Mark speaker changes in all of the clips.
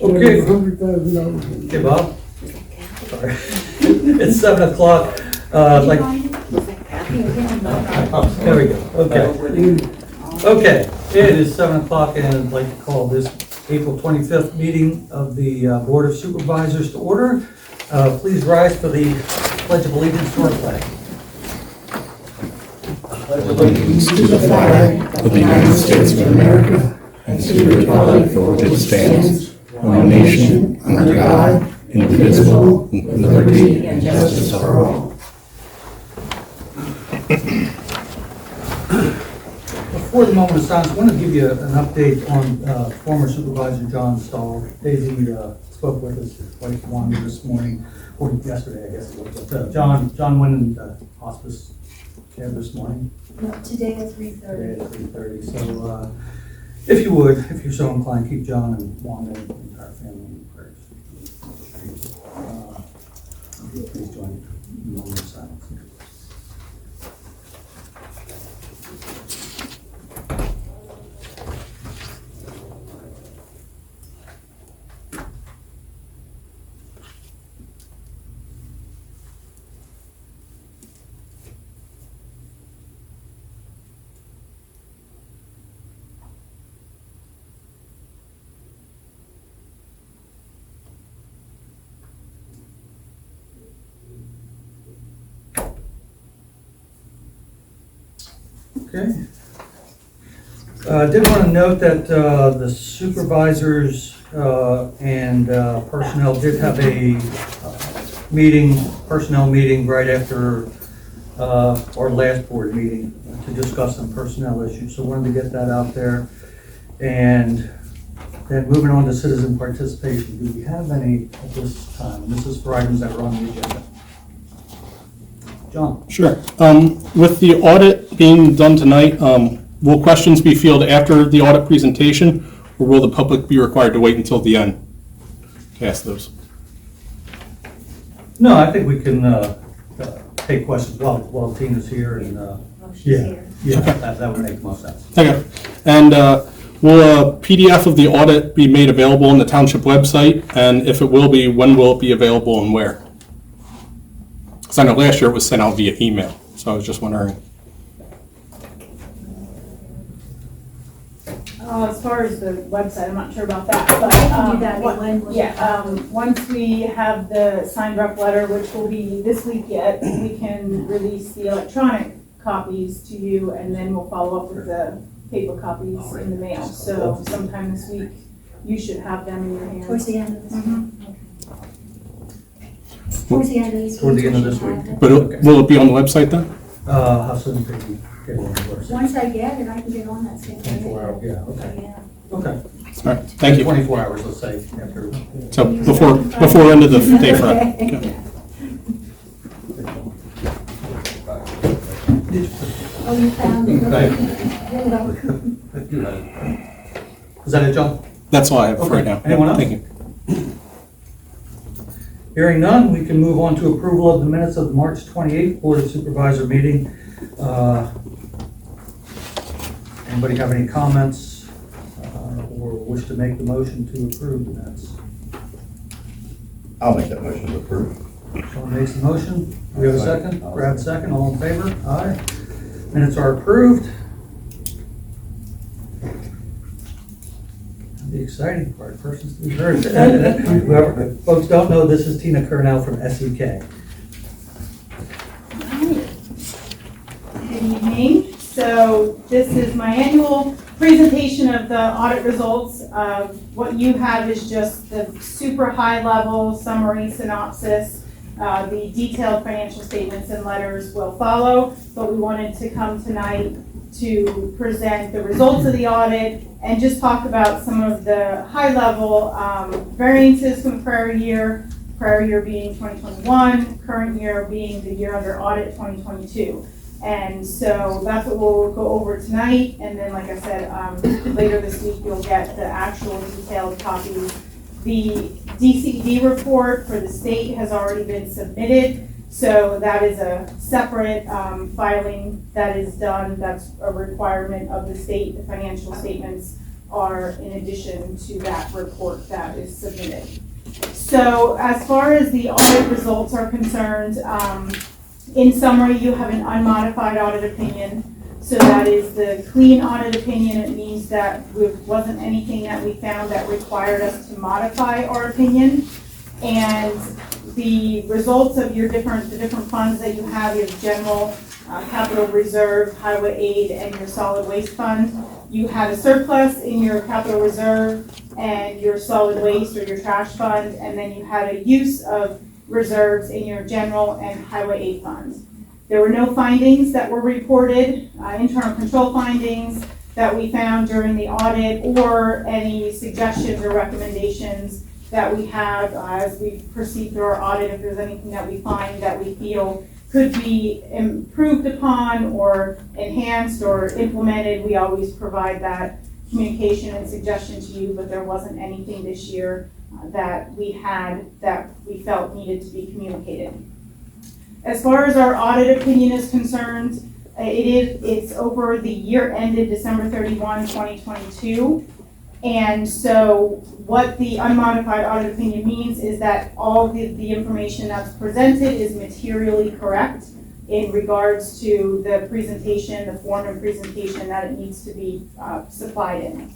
Speaker 1: Okay.
Speaker 2: $100,000.
Speaker 1: Okay, Bob? Sorry. It's 7 o'clock. Like, there we go. Okay. Okay, it is 7 o'clock and I'd like to call this April 25th meeting of the Board of Supervisors to order. Please rise for the Pledge of Allegiance to our flag. Pledge of allegiance
Speaker 3: to the flag of the United States of America and to the republic for which it stands, one nation, under God, indivisible, with liberty and justice for all.
Speaker 1: Before the moment of silence, I want to give you an update on former Supervisor John Stahl. Daisy spoke with his wife Wanda this morning, or yesterday, I guess it was. But, John went into hospice care this morning.
Speaker 4: No, today at 3:30.
Speaker 1: Today at 3:30. So, if you would, if you're so inclined, keep John and Wanda and the entire family in prayers. Please join in the moment of silence. Okay. I did want to note that the supervisors and personnel did have a personnel meeting right after our last board meeting to discuss some personnel issues. So wanted to get that out there. And then moving on to citizen participation. Do we have any at this time? This is for items that are on the agenda. John?
Speaker 5: Sure. With the audit being done tonight, will questions be fielded after the audit presentation, or will the public be required to wait until the end to ask those?
Speaker 1: No, I think we can take questions while Tina's here and,
Speaker 4: She's
Speaker 1: yeah,
Speaker 4: here.
Speaker 1: yeah,
Speaker 5: Okay.
Speaker 1: that would make most sense.
Speaker 5: Okay. And will a PDF of the audit be made available on the township website? And if it will be, when will it be available and where? Because I know last year it was sent out via email, so I was just wondering.
Speaker 6: As far as the website, I'm not sure about that, but,
Speaker 4: I can do that when
Speaker 6: once we have the signed rep letter, which will be this week yet, we can release the electronic copies to you, and then we'll follow up with the paper copies in the mail. So sometime this week, you should have them in your hands.
Speaker 4: Towards the end of this
Speaker 6: Mhm.
Speaker 4: week. Okay. Towards the end of this week.
Speaker 1: Toward the end of this
Speaker 4: we should
Speaker 1: week.
Speaker 4: have it.
Speaker 5: But will it be on the website then?
Speaker 1: How soon can you get on the website?
Speaker 4: Once I get it, I can get on that same day.
Speaker 1: 24 hours, yeah, okay.
Speaker 4: Yeah.
Speaker 1: Okay.
Speaker 5: All right, thank you.
Speaker 1: 24 hours, let's say, after.
Speaker 5: So before end of the day Friday.
Speaker 4: Okay.
Speaker 5: Okay.
Speaker 4: Oh, you found it?
Speaker 1: Okay.
Speaker 4: You're welcome.
Speaker 1: Is that it, John?
Speaker 5: That's all I have for
Speaker 1: Okay.
Speaker 5: right now.
Speaker 1: Anyone else?
Speaker 5: Thank you.
Speaker 1: Hearing none, we can move on to approval of the minutes of the March 28th Board of Supervisor meeting. Anybody have any comments or wish to make the motion to approve the minutes?
Speaker 3: I'll make that motion to approve.
Speaker 1: Sean makes the motion. Do we have a second? Brad second. All in favor? Aye. Minutes are approved. The exciting part, persons to be heard. Whoever, folks don't know, this is Tina Curnow from SEK.
Speaker 6: Good evening. So this is my annual presentation of the audit results. What you have is just the super high level summary synopsis. The detailed financial statements and letters will follow, but we wanted to come tonight to present the results of the audit and just talk about some of the high level variances from the prior year being 2021, current year being the year under audit 2022. And so that's what we'll go over tonight. And then, like I said, later this week, you'll get the actual detailed copies. The DCD report for the state has already been submitted. So that is a separate filing that is done. That's a requirement of the state. The financial statements are in addition to that report that is submitted. So as far as the audit results are concerned, in summary, you have an unmodified audit opinion. So that is the clean audit opinion. It means that there wasn't anything that we found that required us to modify our opinion. And the results of the different funds that you have, your general capital reserve, highway aid, and your solid waste fund. You had a surplus in your capital reserve and your solid waste or your trash fund, and then you had a use of reserves in your general and highway aid funds. There were no findings that were reported, internal control findings that we found during the audit, or any suggestions or recommendations that we have as we proceed through our audit. If there's anything that we find that we feel could be improved upon or enhanced or implemented, we always provide that communication and suggestion to you, but there wasn't anything this year that we had that we felt needed to be communicated. As far as our audit opinion is concerned, it's over the year ended December 31, 2022. And so what the unmodified audit opinion means is that all the information that's presented is materially correct in regards to the presentation, the form of presentation that it needs to be supplied in.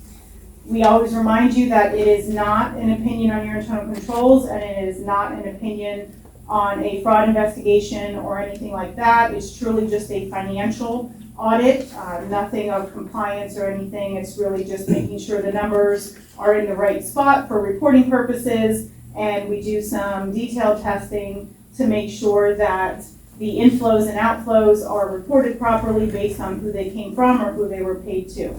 Speaker 6: We always remind you that it is not an opinion on your internal controls, and it is not an opinion on a fraud investigation or anything like that. It's truly just a financial audit, nothing of compliance or anything. It's really just making sure the numbers are in the right spot for reporting purposes, and we do some detailed testing to make sure that the inflows and outflows are reported properly based on who they came from or who they were paid to.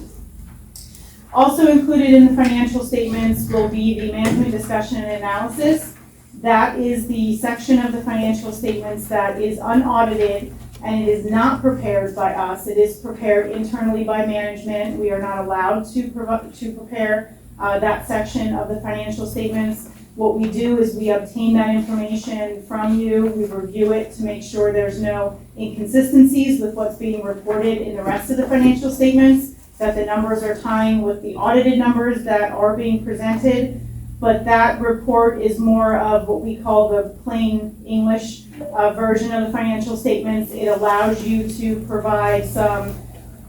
Speaker 6: Also included in the financial statements will be the management discussion and analysis. That is the section of the financial statements that is unaudited, and it is not prepared by us. It is prepared internally by management. We are not allowed to prepare that section of the financial statements. What we do is we obtain that information from you. We review it to make sure there's no inconsistencies with what's being reported in the rest of the financial statements, that the numbers are tying with the audited numbers that are being presented. But that report is more of what we call the plain English version of the financial statements. It allows you to provide some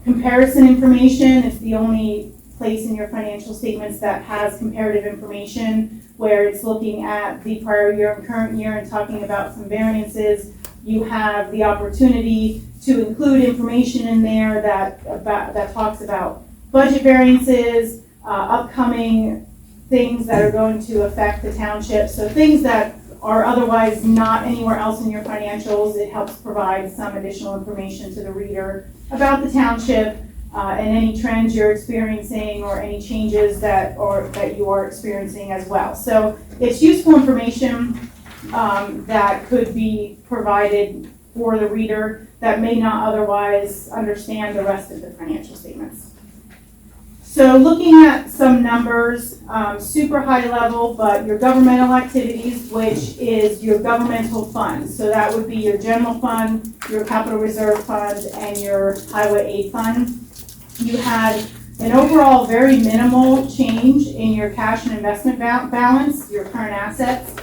Speaker 6: comparison information. It's the only place in your financial statements that has comparative information, where it's looking at the prior year and current year and talking about some variances. You have the opportunity to include information in there that talks about budget variances, upcoming things that are going to affect the township. So things that are otherwise not anywhere else in your financials. It helps provide some additional information to the reader about the township and any trends you're experiencing or any changes that you are experiencing as well. So it's useful information that could be provided for the reader that may not otherwise understand the rest of the financial statements. So looking at some numbers, super high level, but your governmental activities, which is your governmental funds. So that would be your general fund, your capital reserve fund, and your highway aid fund. You had an overall very minimal change in your cash and investment balance, your current assets.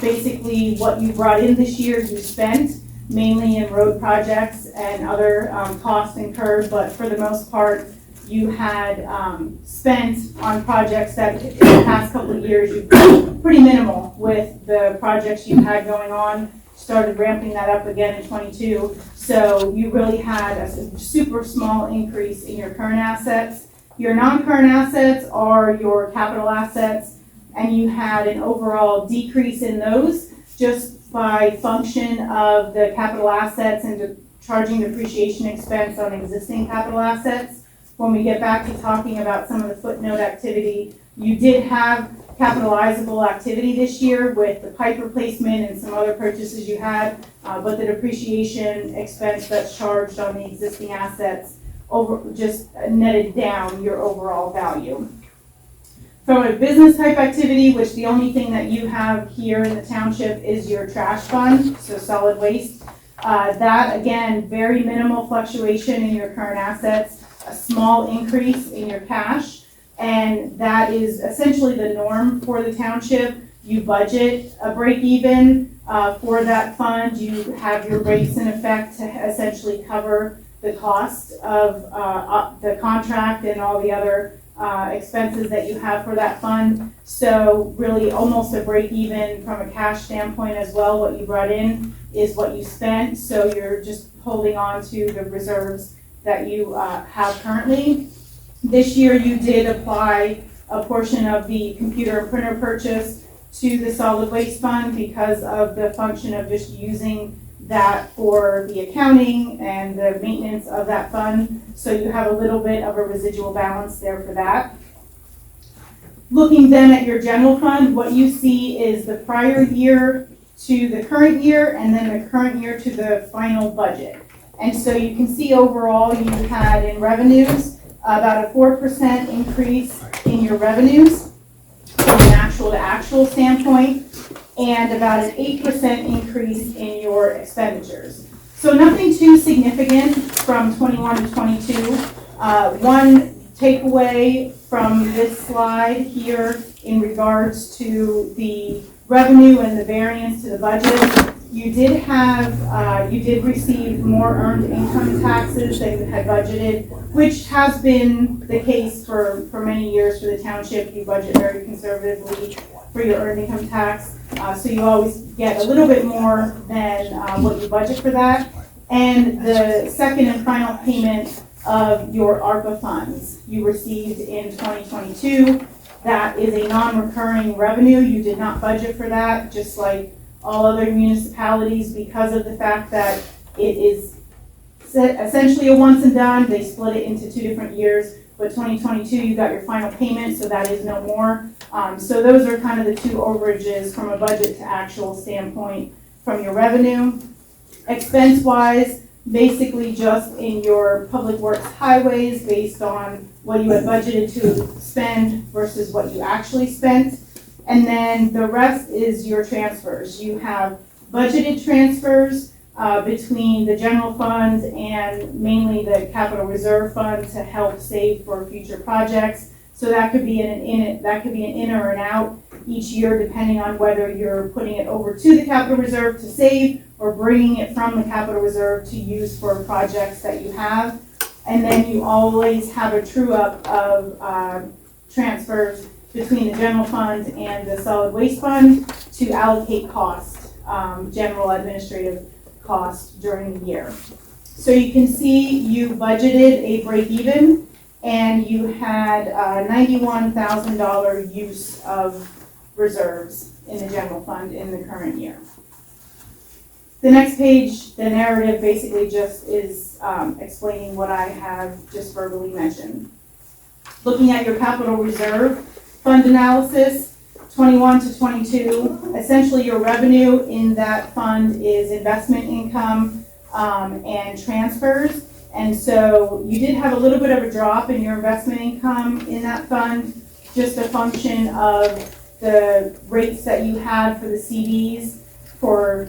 Speaker 6: Basically what you brought in this year, you spent mainly in road projects and other costs incurred, but for the most part, you had spent on projects that in the past couple of years you've been pretty minimal with the projects you had going on. Started ramping that up again in 22. So you really had a super small increase in your current assets. Your non-current assets are your capital assets, and you had an overall decrease in those just by function of the capital assets and charging depreciation expense on existing capital assets. When we get back to talking about some of the footnote activity, you did have capitalizable activity this year with the pipe replacement and some other purchases you had, but the depreciation expense that's charged on the existing assets just netted down your overall value. From a business type activity, which the only thing that you have here in the township is your trash fund, so solid waste. That again, very minimal fluctuation in your current assets, a small increase in your cash, and that is essentially the norm for the township. You budget a break even for that fund. You have your rates in effect to essentially cover the cost of the contract and all the other expenses that you have for that fund. So really almost a break even from a cash standpoint as well. What you brought in is what you spent. So you're just holding on to the reserves that you have currently. This year you did apply a portion of the computer and printer purchase to the solid waste fund because of the function of just using that for the accounting and the maintenance of that fund. So you have a little bit of a residual balance there for that. Looking then at your general fund, what you see is the prior year to the current year and then the current year to the final budget. And so you can see overall you had in revenues about a 4% increase in your revenues from an actual to actual standpoint, and about an 8% increase in your expenditures. So nothing too significant from 21 to 22. One takeaway from this slide here in regards to the revenue and the variance to the budget, you did receive more earned income taxes than you had budgeted, which has been the case for many years for the township. You budget very conservatively for your earned income tax. So you always get a little bit more than what you budget for that. And the second and final payment of your ARPA funds you received in 2022. That is a non-recurring revenue. You did not budget for that, just like all other municipalities, because of the fact that it is essentially a once and done. They split it into 2 different years, but 2022 you got your final payment, so that is no more. So those are kind of the 2 overages from a budget to actual standpoint from your revenue. Expense-wise, basically just in your public works highways based on what you had budgeted to spend versus what you actually spent. And then the rest is your transfers. You have budgeted transfers between the general fund and mainly the capital reserve fund to help save for future projects. So that could be an in or an out each year, depending on whether you're putting it over to the capital reserve to save or bringing it from the capital reserve to use for projects that you have. And then you always have a true up of transfers between the general fund and the solid waste fund to allocate cost, general administrative cost during the year. So you can see you budgeted a break even and you had a $91,000 use of reserves in the general fund in the current year. The next page, the narrative basically just is explaining what I have just verbally mentioned. Looking at your capital reserve fund analysis, 21 to 22, essentially your revenue in that fund is investment income and transfers. And so you did have a little bit of a drop in your investment income in that fund, just a function of the rates that you had for the CDs for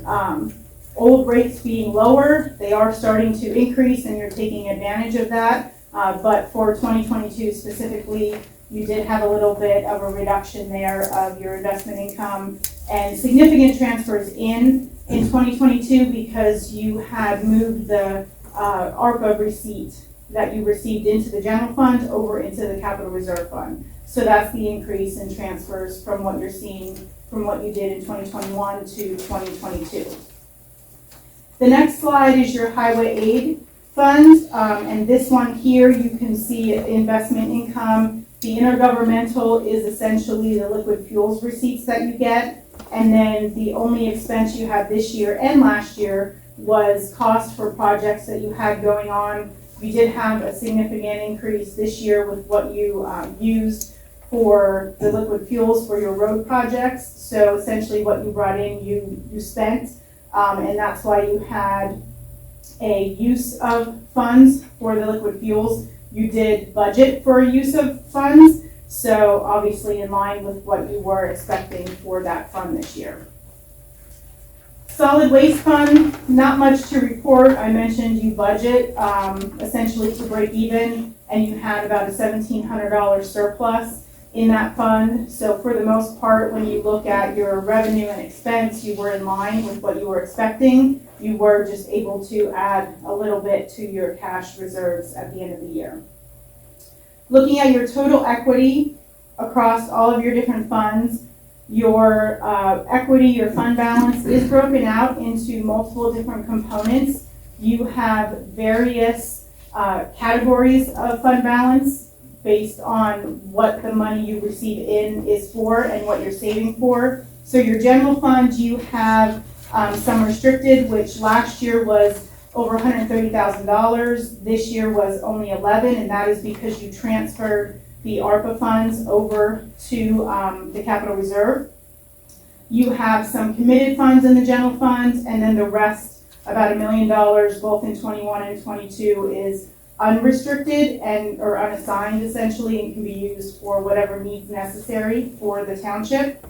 Speaker 6: old rates being lower. They are starting to increase and you're taking advantage of that. But for 2022 specifically, you did have a little bit of a reduction there of your investment income and significant transfers in 2022 because you had moved the ARPA receipt that you received into the general fund over into the capital reserve fund. So that's the increase in transfers from what you're seeing from what you did in 2021 to 2022. The next slide is your highway aid fund, and this one here you can see investment income. The intergovernmental is essentially the liquid fuels receipts that you get, and then the only expense you had this year and last year was cost for projects that you had going on. You did have a significant increase this year with what you used for the liquid fuels for your road projects. So essentially what you brought in, you spent, and that's why you had a use of funds for the liquid fuels. You did budget for a use of funds, so obviously in line with what you were expecting for that fund this year. Solid waste fund, not much to report. I mentioned you budget essentially to break even, and you had about a $1,700 surplus in that fund. So for the most part, when you look at your revenue and expense, you were in line with what you were expecting. You were just able to add a little bit to your cash reserves at the end of the year. Looking at your total equity across all of your different funds, your equity, your fund balance is broken out into multiple different components. You have various categories of fund balance based on what the money you receive in is for and what you're saving for. So your general fund, you have some restricted, which last year was over $130,000. This year was only $11,000, and that is because you transferred the ARPA funds over to the capital reserve. You have some committed funds in the general fund, and then the rest, about $1 million, both in 21 and 22, is unrestricted or unassigned essentially, and can be used for whatever needs necessary for the township.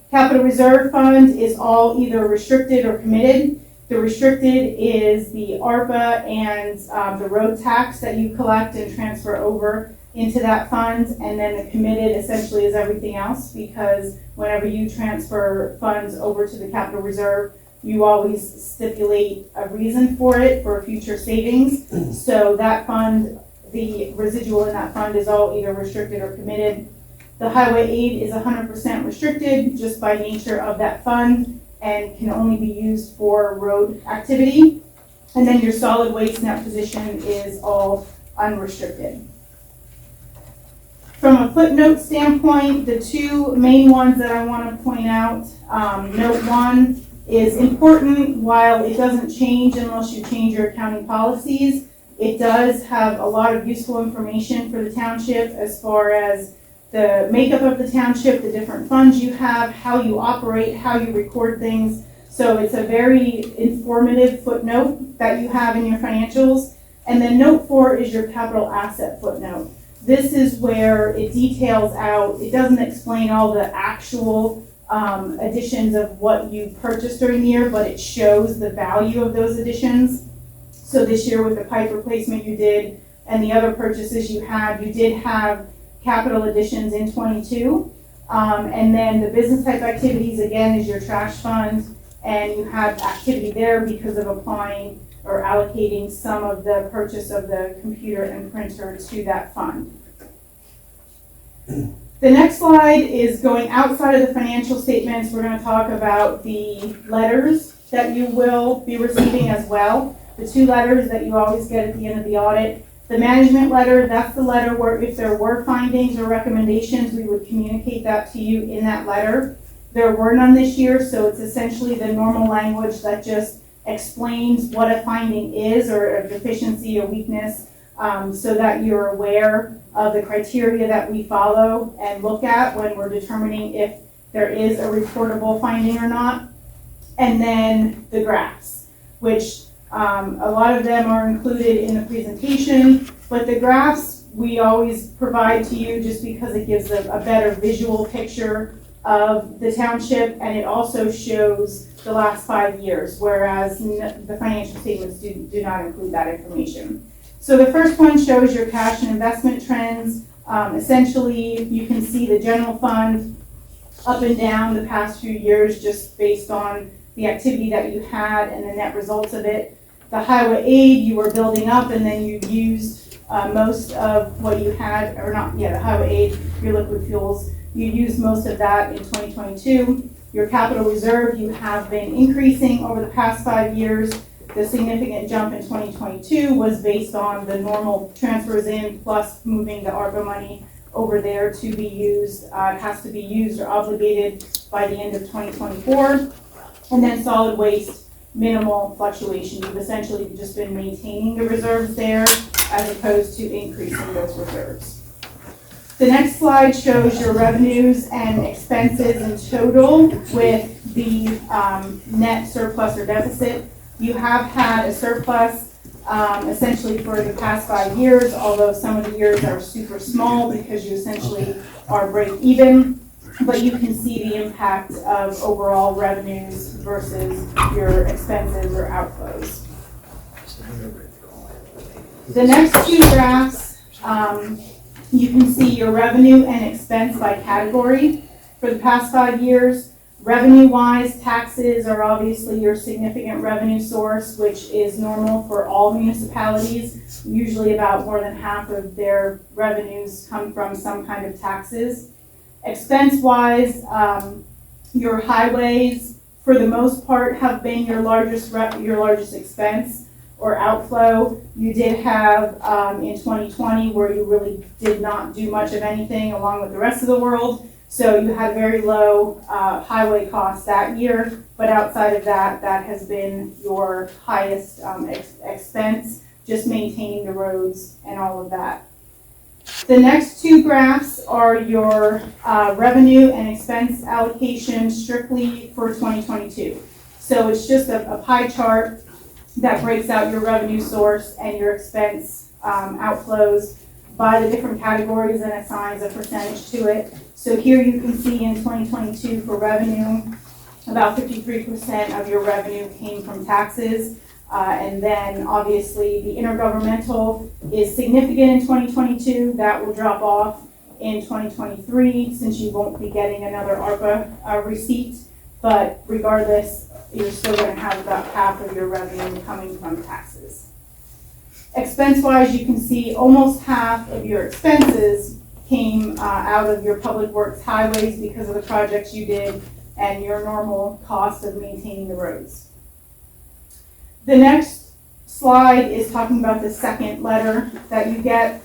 Speaker 6: Capital reserve fund is all either restricted or committed. The restricted is the ARPA and the road tax that you collect and transfer over into that fund, and then the committed essentially is everything else, because whenever you transfer funds over to the capital reserve, you always stipulate a reason for it for future savings. So that fund, the residual in that fund is all either restricted or committed. The highway aid is 100% restricted just by nature of that fund and can only be used for road activity. And then your solid waste net position is all unrestricted. From a footnote standpoint, the two main ones that I want to point out, note 1 is important. While it doesn't change unless you change your accounting policies, it does have a lot of useful information for the township as far as the makeup of the township, the different funds you have, how you operate, how you record things. So it's a very informative footnote that you have in your financials. And then note 4 is your capital asset footnote. This is where it details out, it doesn't explain all the actual additions of what you purchased during the year, but it shows the value of those additions. So this year with the pipe replacement you did and the other purchases you had, you did have capital additions in 22. And then the business type activities, again, is your trash fund, and you have activity there because of applying or allocating some of the purchase of the computer and printer to that fund. The next slide is going outside of the financial statements. We're going to talk about the letters that you will be receiving as well. The 2 letters that you always get at the end of the audit. The management letter, that's the letter where if there were findings or recommendations, we would communicate that to you in that letter. There were none this year, so it's essentially the normal language that just explains what a finding is or a deficiency, a weakness, so that you're aware of the criteria that we follow and look at when we're determining if there is a reportable finding or not. And then the graphs, which a lot of them are included in the presentation, but the graphs we always provide to you just because it gives a better visual picture of the township, and it also shows the last 5 years, whereas the financial statements do not include that information. So the first one shows your cash and investment trends. Essentially, you can see the general fund up and down the past few years just based on the activity that you had and the net results of it. The highway aid, you were building up and then you used most of what you had, or not, yeah, the highway aid, your liquid fuels, you used most of that in 2022. Your capital reserve, you have been increasing over the past 5 years. The significant jump in 2022 was based on the normal transfers in plus moving the ARPA money over there to be used. It has to be used or obligated by the end of 2024. And then solid waste, minimal fluctuation. You've essentially just been maintaining the reserves there as opposed to increasing those reserves. The next slide shows your revenues and expenses in total with the net surplus or deficit. You have had a surplus essentially for the past 5 years, although some of the years are super small because you essentially are break even. But you can see the impact of overall revenues versus your expenses or outflows. The next 2 graphs You can see your revenue and expense by category for the past 5 years. Revenue-wise, taxes are obviously your significant revenue source, which is normal for all municipalities. Usually about more than half of their revenues come from some kind of taxes. Expense-wise, your highways, for the most part, have been your largest expense or outflow. You did have in 2020 where you really did not do much of anything along with the rest of the world. So you had very low highway costs that year, but outside of that, that has been your highest expense, just maintaining the roads and all of that. The next two graphs are your revenue and expense allocation strictly for 2022. So it's just a pie chart that breaks out your revenue source and your expense outflows by the different categories and assigns a percentage to it. So here you can see in 2022 for revenue, about 53% of your revenue came from taxes. And then obviously the intergovernmental is significant in 2022. That will drop off in 2023 since you won't be getting another ARPA receipt. But regardless, you're still going to have about half of your revenue coming from taxes. Expense-wise, you can see almost half of your expenses came out of your public works highways because of the projects you did and your normal cost of maintaining the roads. The next slide is talking about the second letter that you get.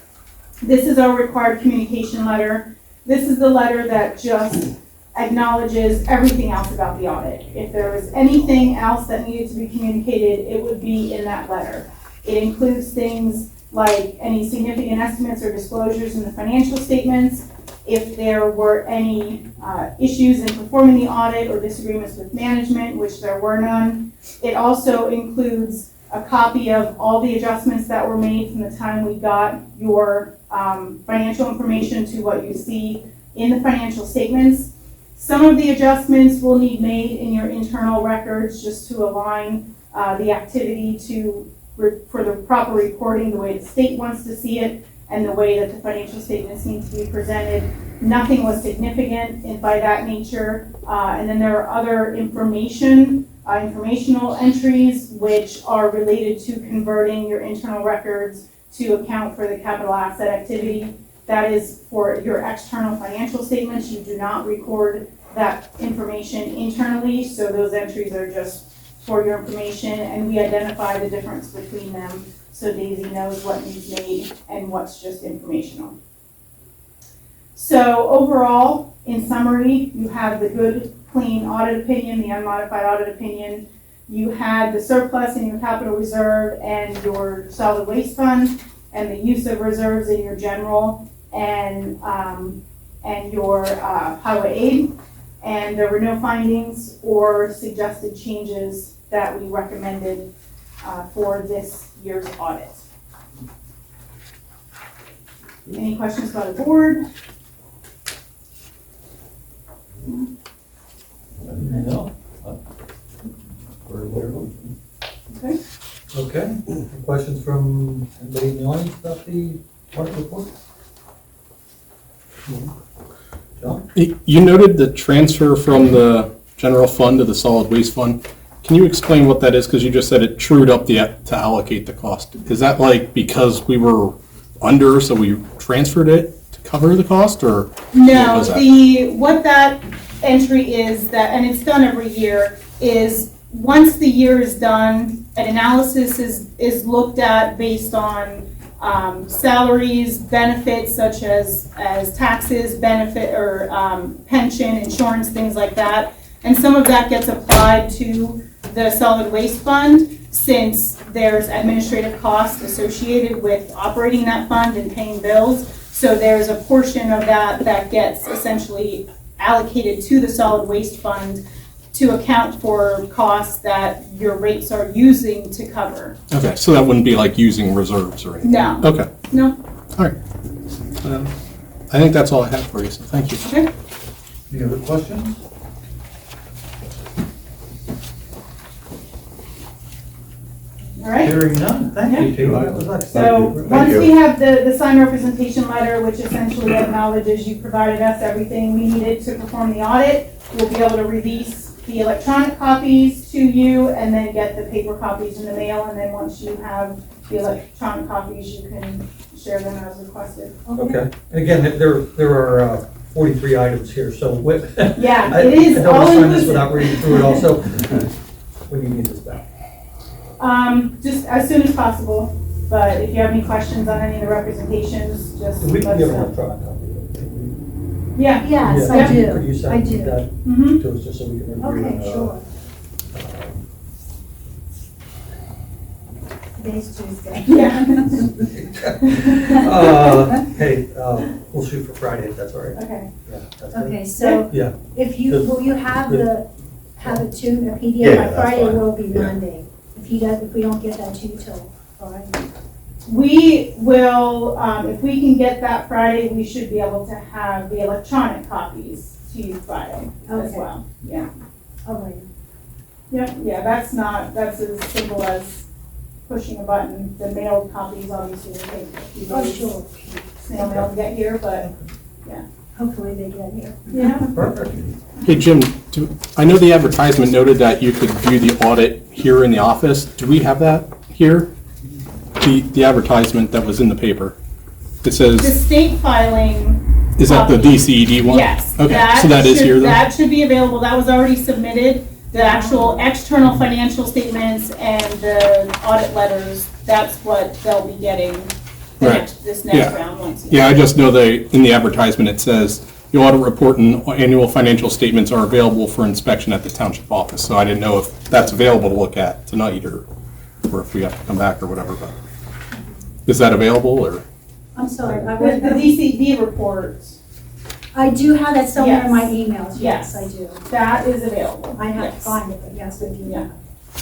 Speaker 6: This is our required communication letter. This is the letter that just acknowledges everything else about the audit. If there was anything else that needed to be communicated, it would be in that letter. It includes things like any significant estimates or disclosures in the financial statements, if there were any issues in performing the audit or disagreements with management, which there were none. It also includes a copy of all the adjustments that were made from the time we got your financial information to what you see in the financial statements. Some of the adjustments will need made in your internal records just to align the activity for the proper reporting, the way the state wants to see it, and the way that the financial statements need to be presented. Nothing was significant by that nature. And then there are other informational entries which are related to converting your internal records to account for the capital asset activity. That is for your external financial statements. You do not record that information internally, so those entries are just for your information, and we identify the difference between them so Daisy knows what needs made and what's just informational. So overall, in summary, you have the good, clean audit opinion, the unmodified audit opinion. You had the surplus in your capital reserve and your solid waste fund, and the use of reserves in your general and your highway aid. And there were no findings or suggested changes that we recommended for this year's audit. Any questions by the board?
Speaker 1: No.
Speaker 6: Okay.
Speaker 1: Okay, any questions from anybody in the audience about the audit report? John?
Speaker 5: You noted the transfer from the general fund to the solid waste fund. Can you explain what that is? Because you just said it trued up to allocate the cost. Is that like because we were under, so we transferred it to cover the cost, or what
Speaker 6: No,
Speaker 5: was that?
Speaker 6: what that entry is, that, and it's done every year, is once the year is done, an analysis is looked at based on salaries, benefits such as taxes, benefit or pension, insurance, things like that. And some of that gets applied to the solid waste fund, since there's administrative costs associated with operating that fund and paying bills. So there's a portion of that that gets essentially allocated to the solid waste fund to account for costs that your rates are using to cover.
Speaker 5: Okay, so that wouldn't be like using reserves or anything?
Speaker 6: No.
Speaker 5: Okay,
Speaker 6: No.
Speaker 5: all right. I think that's all I have for you, so thank you.
Speaker 6: Okay.
Speaker 1: Any other questions?
Speaker 6: All right?
Speaker 1: Hearing none, thank you, Tina. That was excellent.
Speaker 6: So,
Speaker 3: Thank
Speaker 6: once
Speaker 3: you.
Speaker 6: we have the signed representation letter, which essentially acknowledges you provided us everything we needed to perform the audit, we'll be able to release the electronic copies to you and then get the paper copies in the mail. And then once you have the electronic copies, you can share them as requested.
Speaker 1: Okay, and again, there are 43 items here, so what?
Speaker 6: Yeah, it is
Speaker 1: I don't
Speaker 6: all
Speaker 1: want to sign this
Speaker 6: inclusive.
Speaker 1: without reading through it also. When do you need this back?
Speaker 6: Just as soon as possible, but if you have any questions on any of the representations, just
Speaker 1: We
Speaker 6: let
Speaker 1: can give
Speaker 6: us
Speaker 1: an
Speaker 6: know.
Speaker 1: electronic copy.
Speaker 6: Yeah.
Speaker 4: Yes,
Speaker 1: Yeah.
Speaker 4: I
Speaker 1: Could you
Speaker 4: do.
Speaker 1: send
Speaker 4: I do.
Speaker 1: that
Speaker 6: Mm-hmm.
Speaker 1: to us just so we can review it?
Speaker 4: Okay, sure. Today's Tuesday.
Speaker 6: Yeah.
Speaker 1: Hey, we'll shoot for Friday, if that's all right.
Speaker 6: Okay.
Speaker 1: Yeah, that's good.
Speaker 4: Okay, so
Speaker 1: Yeah,
Speaker 4: if you, will you have have it too, the PDF
Speaker 3: Yeah,
Speaker 4: by
Speaker 3: that's
Speaker 4: Friday
Speaker 3: fine.
Speaker 4: will be
Speaker 3: Yeah.
Speaker 4: Monday. If we don't get that to you till Friday.
Speaker 6: We will, if we can get that Friday, we should be able to have the electronic copies to you Friday as
Speaker 4: Okay.
Speaker 6: well. Yeah.
Speaker 4: All right.
Speaker 6: Yep, yeah, that's as simple as pushing a button. The mailed copies obviously will take a few
Speaker 4: Oh,
Speaker 6: days.
Speaker 4: sure.
Speaker 6: Snail mail to get here, but,
Speaker 4: Hopefully they get here.
Speaker 6: yeah.
Speaker 1: perfect.
Speaker 5: Hey, Jim, I know the advertisement noted that you could view the audit here in the office. Do we have that here? The advertisement that was in the paper. It
Speaker 6: The
Speaker 5: says,
Speaker 6: state filing.
Speaker 5: is that the
Speaker 6: copy.
Speaker 5: DCED one?
Speaker 6: Yes.
Speaker 5: Okay, so that is
Speaker 6: should-
Speaker 5: here then?
Speaker 6: That should be available. That was already submitted. The actual external financial statements and the audit letters, that's what they'll be getting
Speaker 5: Right.
Speaker 6: this next
Speaker 5: Yeah.
Speaker 6: round once.
Speaker 5: Yeah, I just know in the advertisement, it says, the audit report and annual financial statements are available for inspection at the township office. So I didn't know if that's available to look at tonight or if we have to come back or whatever, but is that available or?
Speaker 4: I'm sorry,
Speaker 6: The DCD reports,
Speaker 4: I do have that somewhere in my
Speaker 6: Yes.
Speaker 4: emails, yes,
Speaker 6: Yes.
Speaker 4: I do.
Speaker 6: that is available.
Speaker 4: I have to
Speaker 6: Yes.
Speaker 4: find it, but yes, I do.
Speaker 6: Yeah.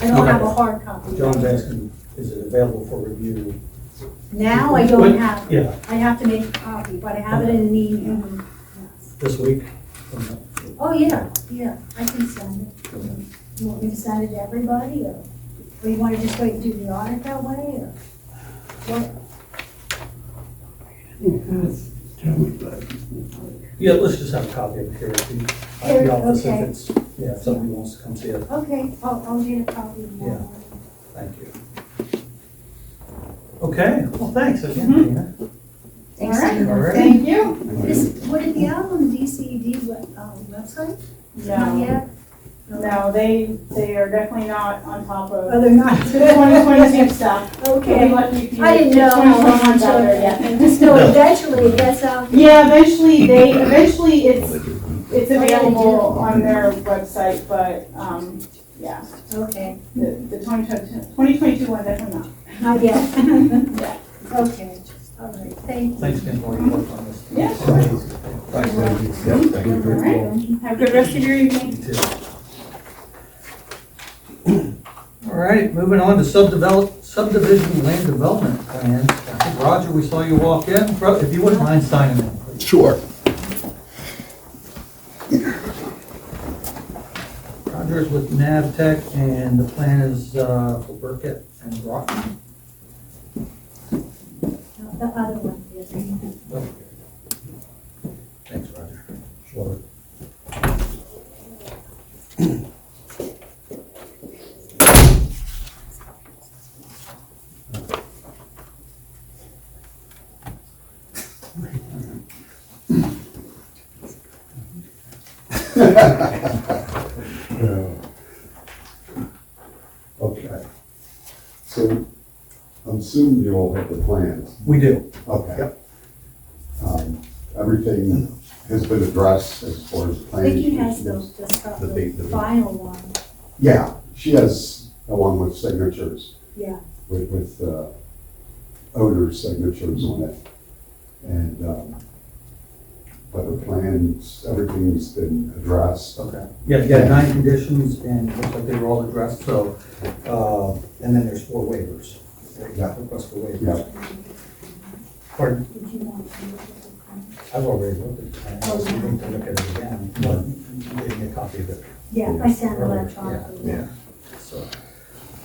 Speaker 4: I don't
Speaker 5: Okay.
Speaker 4: have a hard copy.
Speaker 1: John's asking, is it available for review?
Speaker 4: Now I don't
Speaker 1: What-
Speaker 4: have it.
Speaker 1: Yeah,
Speaker 4: I have to make a copy, but I have it in an email. Yes.
Speaker 1: this week.
Speaker 4: Oh, yeah, I can send it. You want me to send it to everybody, or you want to just wait and do the audit that way, or what?
Speaker 1: Yeah, let's just have a copy of it here at the
Speaker 4: Here,
Speaker 1: office if
Speaker 4: okay.
Speaker 1: it's, yeah, if somebody wants to come see it.
Speaker 4: Okay, I'll get a copy of that.
Speaker 1: Yeah. Thank you. Okay, well, thanks again,
Speaker 6: Mhm.
Speaker 1: Tina.
Speaker 4: Thanks,
Speaker 6: All right.
Speaker 4: Tina.
Speaker 1: All right.
Speaker 6: Thank you.
Speaker 4: Would it be out on the DCED website? Not
Speaker 6: No,
Speaker 4: yet?
Speaker 6: no, they are definitely not on top
Speaker 4: Oh,
Speaker 6: of
Speaker 4: they're not?
Speaker 6: the 2022 stuff. We'll be
Speaker 4: Okay.
Speaker 6: lucky if you
Speaker 4: I didn't
Speaker 6: get
Speaker 4: know how
Speaker 6: 2021
Speaker 4: much
Speaker 6: out
Speaker 4: of
Speaker 6: there
Speaker 4: it,
Speaker 6: yet.
Speaker 4: and just know eventually it gets out.
Speaker 6: Yeah, eventually it's available on their website, but, yeah,
Speaker 4: Okay,
Speaker 6: the 2022 one definitely not.
Speaker 4: not yet.
Speaker 6: Yeah.
Speaker 4: Okay, all right, thank you.
Speaker 1: Thanks again for all your work on this.
Speaker 6: Yeah, sure.
Speaker 1: Thanks,
Speaker 3: Yep, thank you.
Speaker 6: All right, have a good rest of your evening.
Speaker 1: You too. All right, moving on to subdivision land development plans. I think, Roger, we saw you walk in. If you wouldn't mind signing them, please.
Speaker 3: Sure.
Speaker 1: Roger's with Navtech, and the plan is for Burkett and Broughton.
Speaker 4: The other one, yes.
Speaker 1: Thanks, Roger.
Speaker 3: Sure.
Speaker 2: Okay. So I'm assuming you all have the plans.
Speaker 1: We do.
Speaker 2: Okay.
Speaker 1: Yep.
Speaker 2: Everything has been addressed as far as planning.
Speaker 4: Vicky has
Speaker 2: commissions.
Speaker 4: the final one,
Speaker 2: Yeah, she has the one with signatures,
Speaker 4: yeah.
Speaker 2: with owner's signatures on it. And, but the plans, everything's been addressed.
Speaker 1: Okay. Yeah, 9 conditions, and it looks like they were all addressed, so, and then there's 4 waivers.
Speaker 2: Yeah.
Speaker 1: Request for waivers.
Speaker 2: Yeah.
Speaker 1: Pardon?
Speaker 4: Did you want to look at the plan?
Speaker 1: I've already looked at the plan, I was going to look at it again, but you gave me a copy of it.
Speaker 4: Yeah, I sent it
Speaker 1: earlier.
Speaker 4: electronically.
Speaker 1: Yeah, so,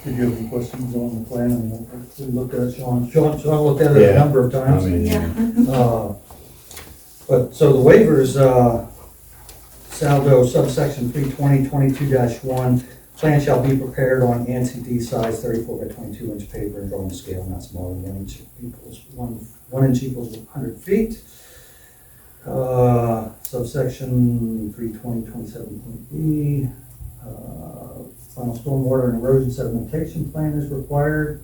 Speaker 1: Did you have any questions on the plan? I mean, we looked at it, Sean looked at it a
Speaker 3: Yeah.
Speaker 1: number of times.
Speaker 4: Yeah.
Speaker 1: But, so the waivers, Sabo subsection 320.22-1, plan shall be prepared on NCD size 34 by 22 inch paper and drawing scale not smaller than 1 inch equals 1 inch equals 100 feet. Subsection 320.27.b, final stormwater and erosion sedimentation plan is required.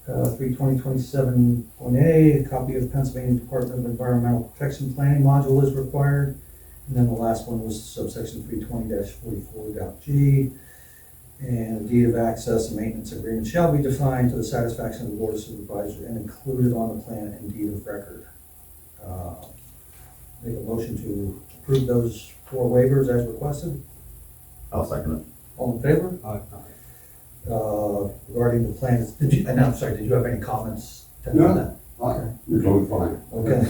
Speaker 1: 320.27.a, a copy of Pennsylvania Department of Environmental Protection Planning module is required. And then the last one was subsection 320-44.g. And a deed of access and maintenance agreement shall be defined to the satisfaction of the board of supervisors and included on the plan and deed of record. Make a motion to approve those 4 waivers as requested.
Speaker 3: I'll second it.
Speaker 1: All in favor? Regarding the plans, did you have any comments to
Speaker 2: No.
Speaker 1: that?
Speaker 2: You're doing fine.
Speaker 1: Okay.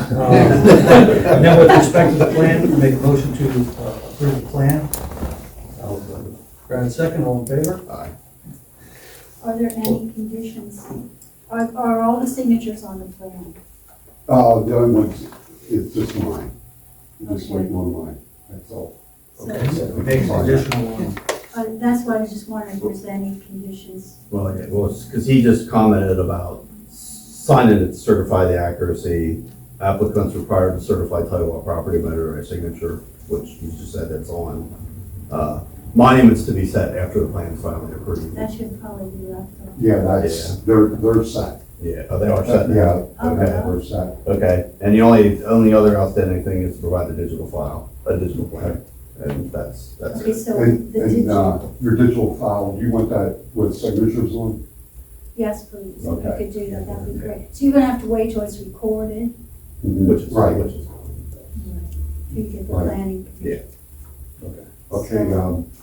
Speaker 1: Now, with respect to the plan, make a motion to approve the plan. Grant a second, all in favor?
Speaker 3: Aye.
Speaker 4: Are there any conditions? Are all the signatures on the plan?
Speaker 2: The other one's, it's just mine. Just
Speaker 4: Okay.
Speaker 2: waiting on mine, that's all.
Speaker 1: Okay, so make an additional one.
Speaker 4: That's why I was just wondering if there's any conditions.
Speaker 3: Well, okay, well, because he just commented about signing it to certify the accuracy. Applicants required to certify title of property matter or signature, which you just said that's on. Monuments to be set after the plan is finally approved.
Speaker 4: That should probably be left on.
Speaker 2: Yeah, that's, they're set.
Speaker 3: Yeah, oh, they are set now?
Speaker 2: Yeah,
Speaker 3: Okay.
Speaker 2: they're set.
Speaker 3: Okay, and the only other outstanding thing is to provide the digital file, a digital plan, and that's
Speaker 4: Okay,
Speaker 3: it.
Speaker 4: so
Speaker 2: And,
Speaker 4: the
Speaker 2: and,
Speaker 4: digital,
Speaker 2: your digital file, do you want that with signatures on?
Speaker 4: yes, please, if you
Speaker 2: Okay.
Speaker 4: could do that, that'd be great. So you're gonna have to wait till it's recorded,
Speaker 3: Which is,
Speaker 2: Right.
Speaker 3: which is,
Speaker 4: to get the
Speaker 2: Right.
Speaker 4: planning.
Speaker 3: yeah.
Speaker 2: Okay,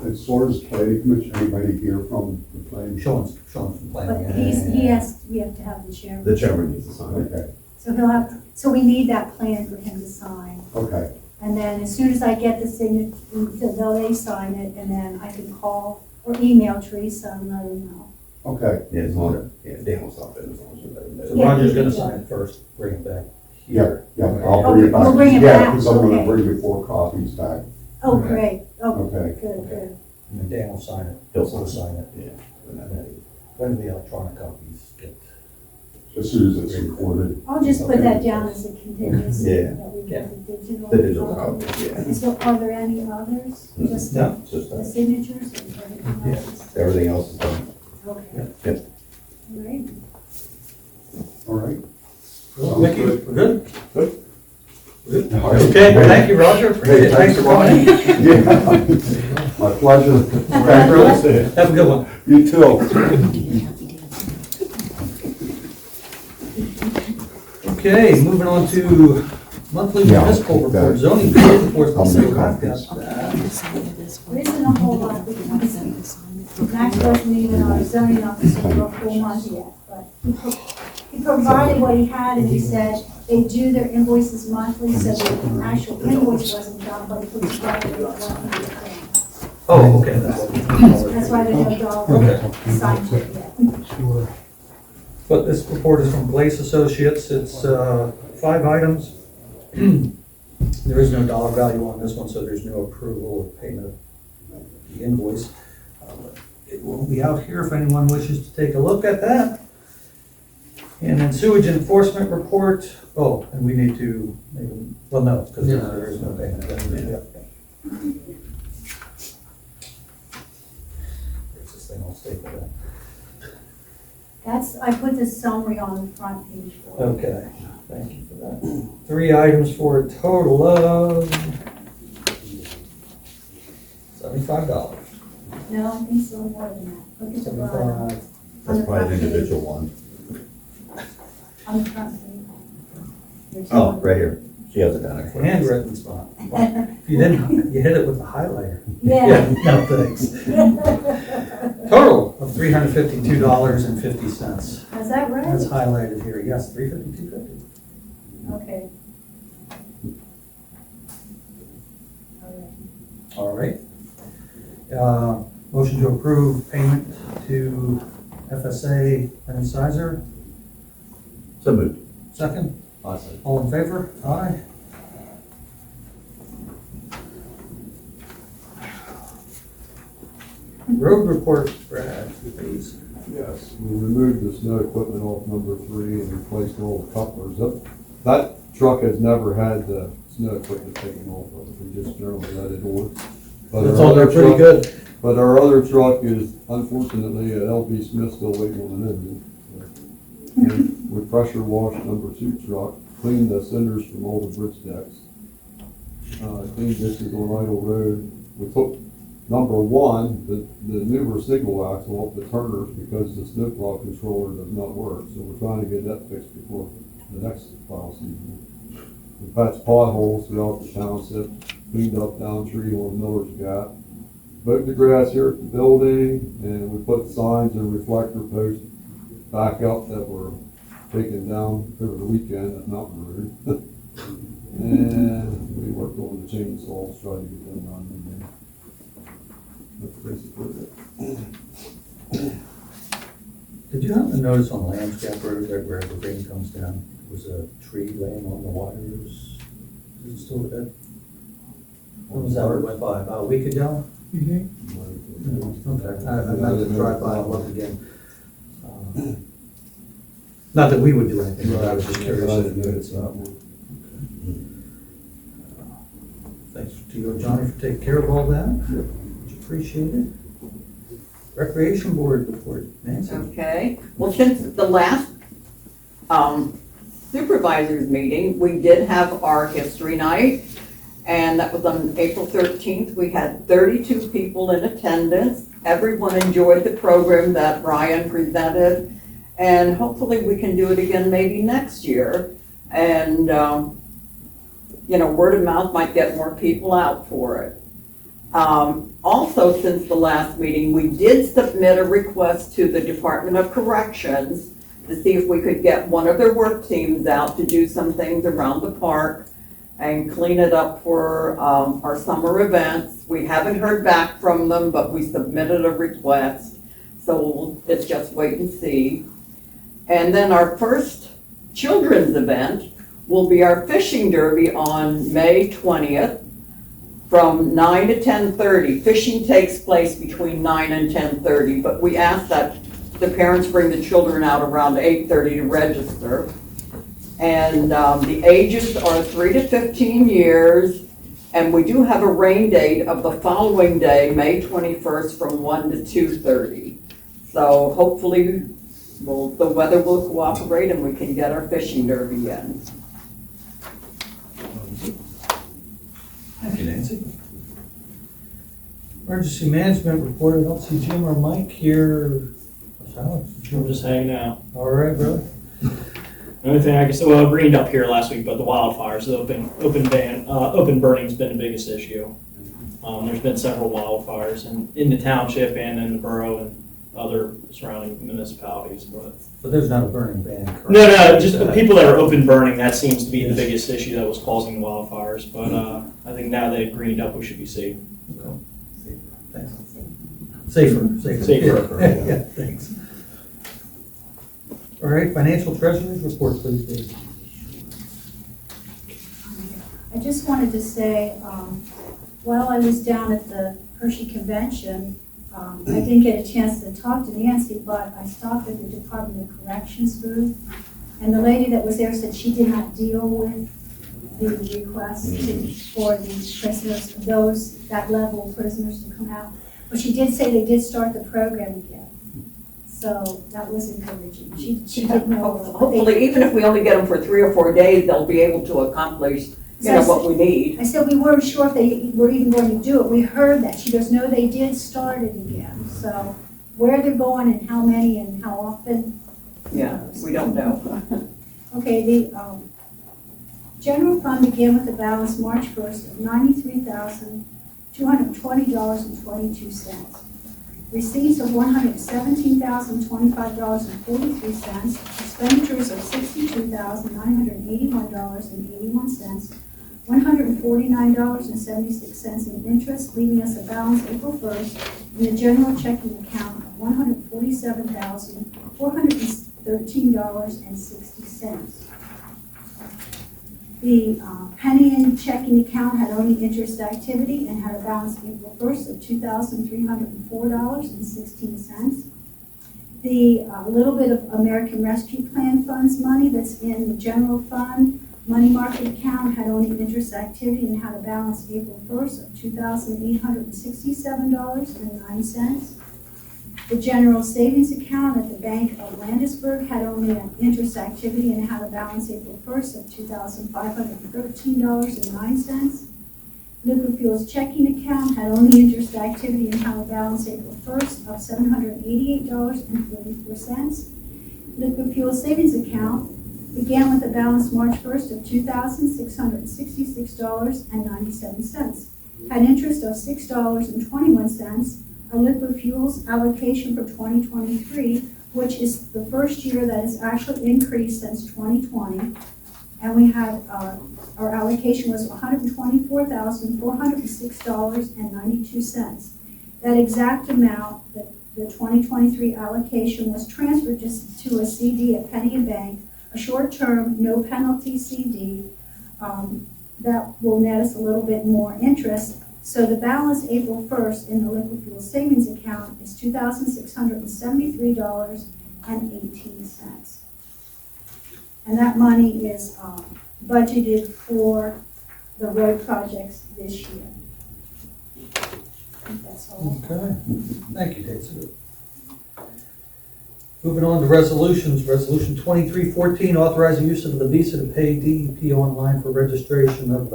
Speaker 2: as far as planning commission, anybody here from the planning?
Speaker 1: Sean's from
Speaker 4: But
Speaker 1: planning.
Speaker 4: he has, we have to have the chairman.
Speaker 3: The chairman needs to sign it.
Speaker 2: Okay,
Speaker 4: So he'll have, so we need that plan for him to sign.
Speaker 2: okay,
Speaker 4: And then as soon as I get the signature, they sign it, and then I can call or email Teresa and let her know.
Speaker 2: okay,
Speaker 3: Yeah, as long as, yeah, Dan will stop it as long as you let him
Speaker 1: So
Speaker 3: know.
Speaker 4: Yeah.
Speaker 1: Roger's gonna sign it first, bring it back here.
Speaker 2: yeah, I'll bring it back.
Speaker 4: We'll bring it
Speaker 2: Yeah,
Speaker 4: back,
Speaker 2: because I'm gonna
Speaker 4: okay.
Speaker 2: bring you 4 copies back.
Speaker 4: Oh,
Speaker 1: Okay.
Speaker 4: great, oh,
Speaker 2: Okay.
Speaker 4: good,
Speaker 1: Okay.
Speaker 4: good.
Speaker 1: And then Dan will sign it.
Speaker 3: He'll
Speaker 1: We'll sign it.
Speaker 3: Yeah.
Speaker 1: And then when do the electronic copies get?
Speaker 2: As soon as it's recorded.
Speaker 4: I'll just put that down as a contingency,
Speaker 3: Yeah.
Speaker 4: that we get the digital.
Speaker 3: The digital copy, yeah.
Speaker 4: So are there any others, just
Speaker 1: No.
Speaker 4: the
Speaker 3: Just
Speaker 4: the
Speaker 3: that.
Speaker 4: signatures or everything
Speaker 1: Yeah.
Speaker 4: else?
Speaker 3: Everything else is done.
Speaker 4: Okay.
Speaker 3: Yep.
Speaker 4: All right.
Speaker 2: All right.
Speaker 1: Thank you, we're good?
Speaker 3: Good.
Speaker 1: Good. Okay, thank you, Roger.
Speaker 2: Hey,
Speaker 1: Thanks for coming in.
Speaker 2: Yeah, my pleasure.
Speaker 1: Thanks, brother. Have a good one.
Speaker 2: You too.
Speaker 1: Okay, moving on to monthly
Speaker 2: Yeah,
Speaker 1: municipal
Speaker 2: okay.
Speaker 1: report, zoning board reports.
Speaker 2: I'll make
Speaker 1: I've got
Speaker 2: copies.
Speaker 1: that.
Speaker 4: There isn't a whole lot we can do. Max wasn't even our zoning officer for a full month yet, but he provided what he had, and he said they do their invoices monthly, so the actual invoice wasn't done, but he put together what he did.
Speaker 1: Oh, okay.
Speaker 4: That's why there's no dollar
Speaker 1: Okay.
Speaker 4: assigned to it yet.
Speaker 1: But this report is from Blaze Associates. It's 5 items. There is no dollar value on this one, so there's no approval of payment of the invoice. It will be out here if anyone wishes to take a look at that. And then sewage enforcement report. Oh, and we need to, well, no, because there is no payment. Yeah. Where's this thing? I'll stay with that.
Speaker 4: That's, I put the summary on the front page for you.
Speaker 1: Okay, thank you for that. 3 items for a total of $75.
Speaker 4: No, I think it's a little more than that. Look at the bottom.
Speaker 1: 75.
Speaker 4: On the
Speaker 3: That's probably
Speaker 4: front
Speaker 3: an
Speaker 4: page.
Speaker 3: individual one.
Speaker 4: On the front page. There's
Speaker 3: Oh,
Speaker 4: one.
Speaker 3: right here. She has it down there.
Speaker 1: Handwritten spot. If you didn't, you hit it with the highlighter.
Speaker 4: Yeah.
Speaker 1: No, thanks. Total of $352.50.
Speaker 4: Is that right?
Speaker 1: That's highlighted here, yes, $352.50.
Speaker 4: Okay. All right.
Speaker 1: All right. Motion to approve payment to FSA and Incisor.
Speaker 7: So moved.
Speaker 1: Second,
Speaker 7: Awesome.
Speaker 1: all in favor? Aye. Road report, Brad, please.
Speaker 8: Yes, we removed the snow equipment off number 3 and replaced all the couplers. That truck has never had the snow equipment taken off of it. We just generally let it on. But
Speaker 7: It's
Speaker 8: our
Speaker 7: all there
Speaker 8: other
Speaker 7: pretty
Speaker 8: truck-
Speaker 7: good.
Speaker 8: But our other truck is unfortunately at LB Smith still waiting on an engine. And we pressure washed number 2 truck, cleaned the cinders from all the bridge decks. Cleaned dishes on Idle Road. We took number 1, the newer signal axle off the turners because the snowplow controller does not work. So we're trying to get that fixed before the next plow season. We patched potholes throughout the township, cleaned up down tree on Miller's Gap. Mowed the grass here at the building, and we put signs and reflector posts back up that were taken down over the weekend at Mountain Road. And we worked on the chainsaws, tried to get them running again. That's basically it.
Speaker 1: Did you happen to notice on Landscape Road there where the rain comes down, there was a tree laying on the wires? Is it still there? When was that, went by, about a week ago? Okay, I'd have to drive by and look again. Not that we would do anything, but I was just curious if you had seen it. Thanks to you, Johnny, for taking care of all that. Much appreciated. Recreation Board report, Nancy.
Speaker 9: Okay, well, since the last supervisors meeting, we did have our history night, and that was on April 13th. We had 32 people in attendance. Everyone enjoyed the program that Brian presented, and hopefully we can do it again maybe next year. And, word of mouth might get more people out for it. Also, since the last meeting, we did submit a request to the Department of Corrections to see if we could get one of their work teams out to do some things around the park and clean it up for our summer events. We haven't heard back from them, but we submitted a request, so it's just wait and see. And then our first children's event will be our fishing derby on May 20th. From 9 to 10:30. Fishing takes place between 9 and 10:30, but we ask that the parents bring the children out around 8:30 to register. And the ages are 3 to 15 years, and we do have a rain date of the following day, May 21st, from 1 to 2:30. So hopefully the weather will cooperate and we can get our fishing derby in.
Speaker 1: Thank you, Nancy. Emergency management report, I don't see Jim or Mike here. Alex?
Speaker 10: I'm just hanging out.
Speaker 1: All right, brother.
Speaker 10: The only thing I can say, well, it greened up here last week, but the wildfires, the open burning's been the biggest issue. There's been several wildfires in the township and in the borough and other surrounding municipalities, but.
Speaker 1: But there's not a burning ban currently.
Speaker 10: No, just the people that are open burning, that seems to be the biggest issue that was causing the wildfires, but, I think now they've greened up, we should be safe.
Speaker 1: Okay. Thanks. Safer.
Speaker 10: Safer.
Speaker 1: Yeah, thanks. All right, financial treasurer's report, please, Dave.
Speaker 4: I just wanted to say, while I was down at the Hershey Convention, I didn't get a chance to talk to Nancy, but I stopped at the Department of Corrections booth, and the lady that was there said she did not deal with the request for the prisoners, that level of prisoners to come out. But she did say they did start the program again. So that was encouraging. She didn't know.
Speaker 9: Hopefully, even if we only get them for 3 or 4 days, they'll be able to accomplish, what we need.
Speaker 4: I said we weren't sure if they were even going to do it. We heard that. She goes, no, they did start it again. So where they're going and how many and how often.
Speaker 9: Yeah, we don't know.
Speaker 4: Okay, the general fund began with a balance March 1st of $93,220.22. Receipts of $117,025.43. Expenditures of $62,981.81. $149.76 in interest, leaving us a balance April 1st in the general checking account of $147,413.60. The Penny Inn checking account had only interest activity and had a balance April 1st of $2,304.16. The little bit of American Rescue Plan funds money that's in the general fund money market account had only interest activity and had a balance April 1st of $2,867.09. The general savings account at the Bank of Landisburg had only an interest activity and had a balance April 1st of $2,513.09. Liquid Fuels checking account had only interest activity and had a balance April 1st of $788.44. Liquid Fuels savings account began with a balance March 1st of $2,666.97. Had interest of $6.21. A liquid fuels allocation for 2023, which is the first year that has actually increased since 2020. And we had, our allocation was $124,406.92. That exact amount, the 2023 allocation was transferred to a CD at Penny and Bank, a short-term, no penalty CD, that will net us a little bit more interest. So the balance April 1st in the liquid fuel savings account is $2,673.18. And that money is budgeted for the road projects this year. I think that's all.
Speaker 1: Okay, thank you, Daisy. Moving on to resolutions, Resolution 2314, authorizing use of the Visa to pay DEP online for registration of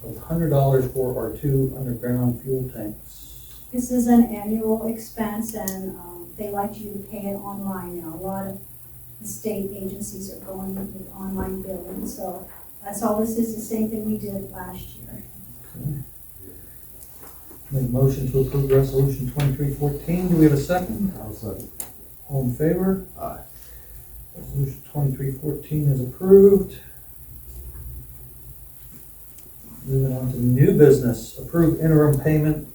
Speaker 1: $100 for our 2 underground fuel tanks.
Speaker 4: This is an annual expense, and they like you to pay it online now. A lot of the state agencies are going with online billing, so that's all this is, the same thing we did last year.
Speaker 1: Okay. Make a motion to approve Resolution 2314. Do we have a second?
Speaker 8: I'll second.
Speaker 1: All in favor?
Speaker 7: Aye.
Speaker 1: Resolution 2314 is approved. Moving on to new business, approve interim payment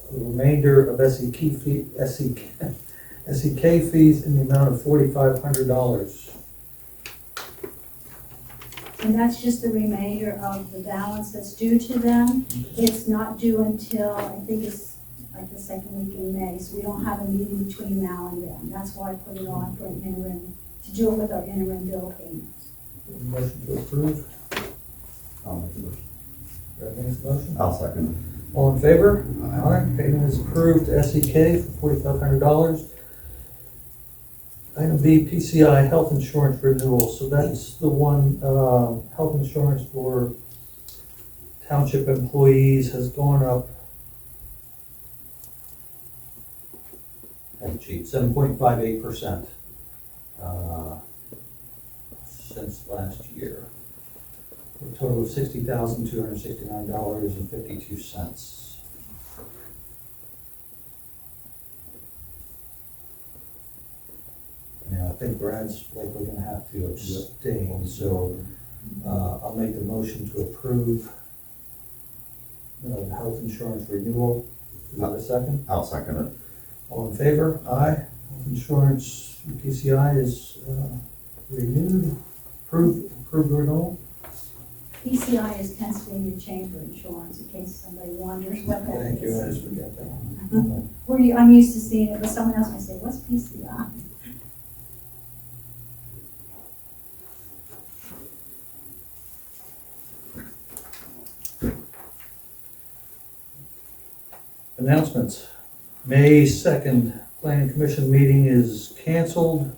Speaker 1: of the remainder of SEK fees in the amount of $4,500.
Speaker 4: And that's just the remainder of the balance that's due to them. It's not due until, I think it's like the second week in May, so we don't have a meeting between now and then. That's why I put it on for an interim, to do it with our interim bill payments.
Speaker 1: Motion to approve.
Speaker 7: I'll make the motion.
Speaker 1: Brad makes a motion.
Speaker 7: I'll second.
Speaker 1: All in favor? Aye. Payment is approved to SEK for $4,500. Item B, PCI health insurance renewal. So that's the one, health insurance for township employees has gone up. That's cheap, 7.58% since last year. For a total of $60,269.52. Now, I think Brad's likely gonna have to abstain, so I'll make the motion to approve the health insurance renewal. Do we have a second?
Speaker 7: I'll second it.
Speaker 1: All in favor? Aye. Health insurance, PCI is renewed, approved renewal.
Speaker 4: PCI is Pennsylvania Chamber Insurance, in case somebody wonders what that is.
Speaker 1: Thank you, I just forget that one.
Speaker 4: I'm used to seeing it, but someone else might say, what's PCI?
Speaker 1: Announcements. May 2nd, Planning Commission meeting is canceled.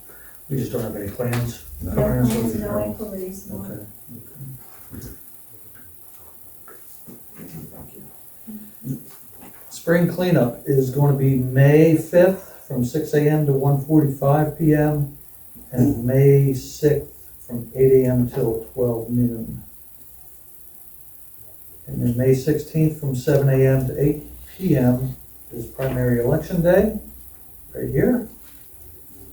Speaker 1: We just don't have any plans.
Speaker 4: No plans, no inquiries, no.
Speaker 1: Okay. Spring cleanup is going to be May 5th from 6 a.m. to 1:45 p.m. and May 6th from 8 a.m. till 12 noon. And then May 16th from 7 a.m. to 8 p.m. is primary election day, right here.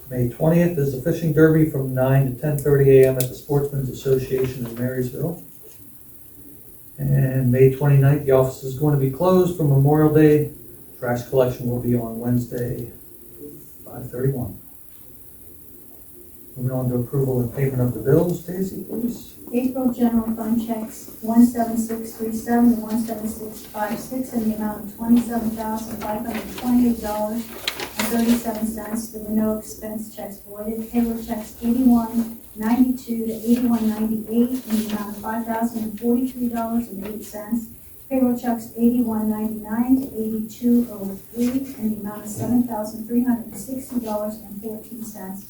Speaker 1: May 20th is the fishing derby from 9 to 10:30 a.m. at the Sportsman's Association in Marysville. And May 29th, the office is going to be closed for Memorial Day. Trash collection will be on Wednesday, 5/31. Moving on to approval and payment of the bills. Daisy, please.
Speaker 4: April general fund checks 17637 to 17656 in the amount of $27,528.37. There were no expense checks voided. Payroll checks 8192 to 8198 in the amount of $5,043.08. Payroll checks 8199 to 8203 in the amount of $7,360.14.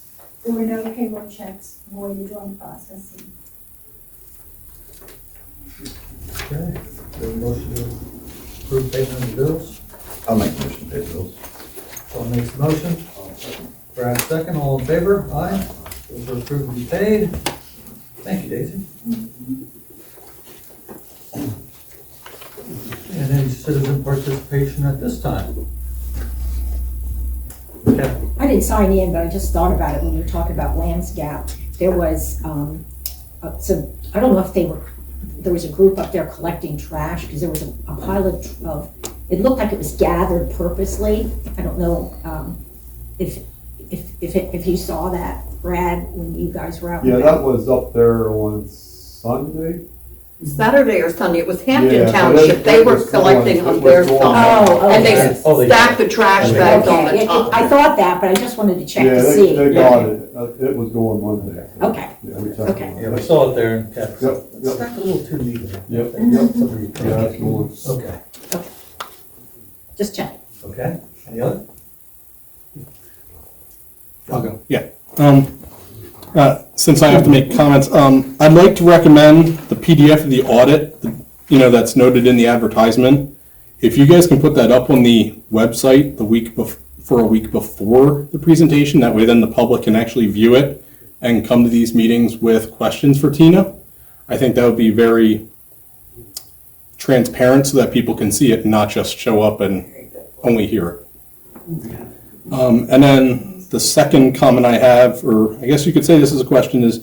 Speaker 4: There were no payroll checks voided during processing.
Speaker 1: Okay. Do a motion to approve payment of the bills.
Speaker 7: I'll make a motion to pay the bills.
Speaker 1: Paul makes the motion. Brad second. All in favor? Aye. Those are approved to be paid. Thank you, Daisy. And any citizen participation at this time? Okay.
Speaker 11: I didn't sign in, but I just thought about it when you were talking about Lamb's Gap. There was, so I don't know if there was a group up there collecting trash, because there was a pile of, it looked like it was gathered purposely. I don't know if you saw that, Brad, when you guys were out.
Speaker 8: Yeah, that was up there on Sunday.
Speaker 9: Saturday or Sunday, it was Hampton
Speaker 8: Yeah, so
Speaker 9: Township, they were
Speaker 8: was
Speaker 9: collecting
Speaker 8: going-
Speaker 9: on their
Speaker 8: it was
Speaker 9: side.
Speaker 11: Oh,
Speaker 9: And they
Speaker 11: okay.
Speaker 9: stacked the trash bags on the
Speaker 11: Okay,
Speaker 9: top.
Speaker 11: I thought that, but I just wanted to check
Speaker 8: Yeah,
Speaker 11: to
Speaker 8: they
Speaker 11: see.
Speaker 8: got it. It was going Monday.
Speaker 11: Okay.
Speaker 8: Yeah, we checked
Speaker 11: Okay.
Speaker 8: on
Speaker 1: Yeah,
Speaker 8: it.
Speaker 1: we saw it there and kept.
Speaker 8: Yep, yep.
Speaker 1: Stacked a little too neatly.
Speaker 8: Yep,
Speaker 1: Some
Speaker 8: yep.
Speaker 1: of you
Speaker 8: Yeah, that's going.
Speaker 1: Okay.
Speaker 11: Just checking.
Speaker 1: Okay. Any other?
Speaker 5: I'll go. Yeah. Since I have to make comments, I'd like to recommend the PDF of the audit, that's noted in the advertisement. If you guys can put that up on the website for a week before the presentation, that way then the public can actually view it and come to these meetings with questions for Tina. I think that would be very transparent so that people can see it and not just show up and only hear it. And then the second comment I have, or I guess you could say this is a question, is,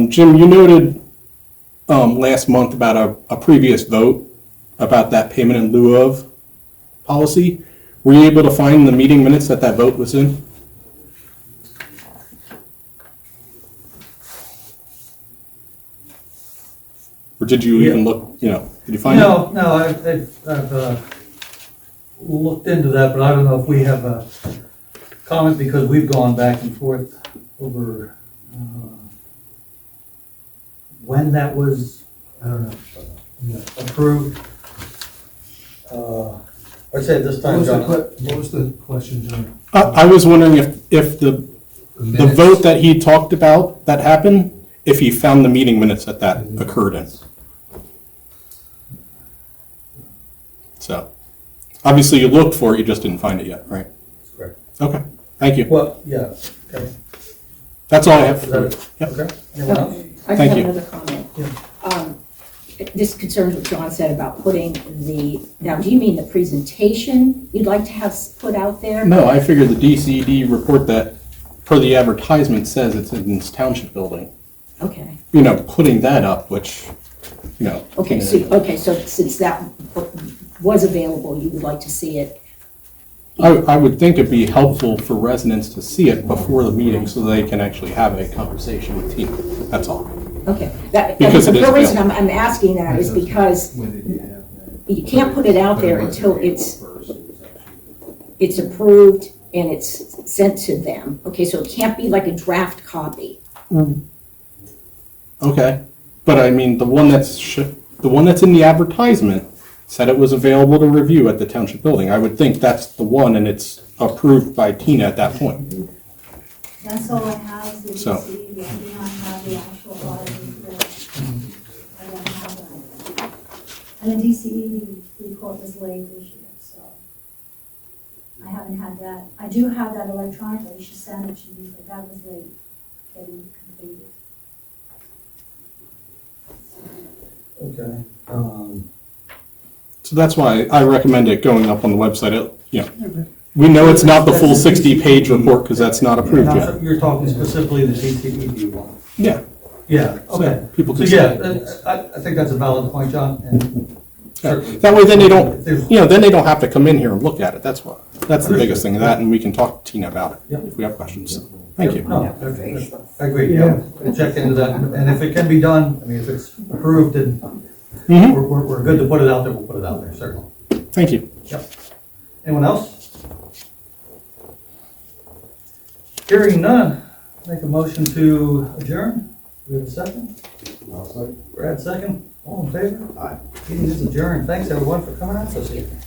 Speaker 5: Jim, you noted last month about a previous vote about that payment in lieu of policy. Were you able to find the meeting minutes that vote was in? Or did you even look, did you find it?
Speaker 1: No, I've looked into that, but I don't know if we have a comment, because we've gone back and forth over when that was, I don't know, approved. I'd say at this time, John.
Speaker 12: What was the question, John?
Speaker 5: I was wondering if the vote that he talked about that happened, if he found the meeting minutes that occurred in. So, obviously you looked for it, you just didn't find it yet, right?
Speaker 1: That's correct.
Speaker 5: Okay, thank you.
Speaker 1: Well, yeah, okay.
Speaker 5: That's all I have.
Speaker 1: Is that it?
Speaker 5: Yep.
Speaker 1: Okay. Anyone else?
Speaker 11: I
Speaker 5: Thank
Speaker 11: just
Speaker 5: you.
Speaker 11: have another comment.
Speaker 1: Yeah.
Speaker 11: This concerns what John said about putting now, do you mean the presentation you'd like to have put out there?
Speaker 5: No, I figured the DCD report that, per the advertisement, says it's in this township building.
Speaker 11: Okay.
Speaker 5: Putting that up, which,
Speaker 11: Okay, so since that was available, you would like to see it?
Speaker 5: I would think it'd be helpful for residents to see it before the meeting so they can actually have a conversation with Tina. That's all.
Speaker 11: Okay.
Speaker 5: Because it is
Speaker 11: The reason
Speaker 5: available.
Speaker 11: I'm asking that is because you can't put it out there until it's approved and it's sent to them. Okay, so it can't be like a draft copy.
Speaker 5: Okay, but I mean, the one that's in the advertisement said it was available to review at the township building. I would think that's the one, and it's approved by Tina at that point.
Speaker 4: That's all I have is the
Speaker 5: So.
Speaker 4: DCE, I do not have the actual audit report. I don't have that. And the DCE report was late this year, so I haven't had that. I do have that electronically, she sent it to me, but that was late getting completed.
Speaker 1: Okay.
Speaker 5: So that's why I recommend it going up on the website. We know it's not the full 60-page report because that's not approved yet.
Speaker 1: You're talking specifically the DCED one.
Speaker 5: Yeah.
Speaker 1: Yeah, okay.
Speaker 5: People
Speaker 1: So,
Speaker 5: can.
Speaker 1: yeah, I think that's a valid point, John, and certainly.
Speaker 5: That way, then they
Speaker 1: If
Speaker 5: don't,
Speaker 1: there's-
Speaker 5: then they don't have to come in here and look at it. That's the biggest thing of that, and we can talk to Tina about it
Speaker 1: Yep.
Speaker 5: if we have questions. Thank you.
Speaker 1: No, I agree, yeah, we'll check into that, and if it can be done, I mean, if it's approved and
Speaker 5: Mhm.
Speaker 1: we're good to put it out there, we'll put it out there, certainly.
Speaker 5: Thank you.
Speaker 1: Anyone else? Hearing none, make a motion to adjourn. We have a second?
Speaker 8: I'll say.
Speaker 1: Brad, second. All in favor?
Speaker 7: Aye.
Speaker 1: Meeting is adjourned. Thanks, everyone, for coming out this evening.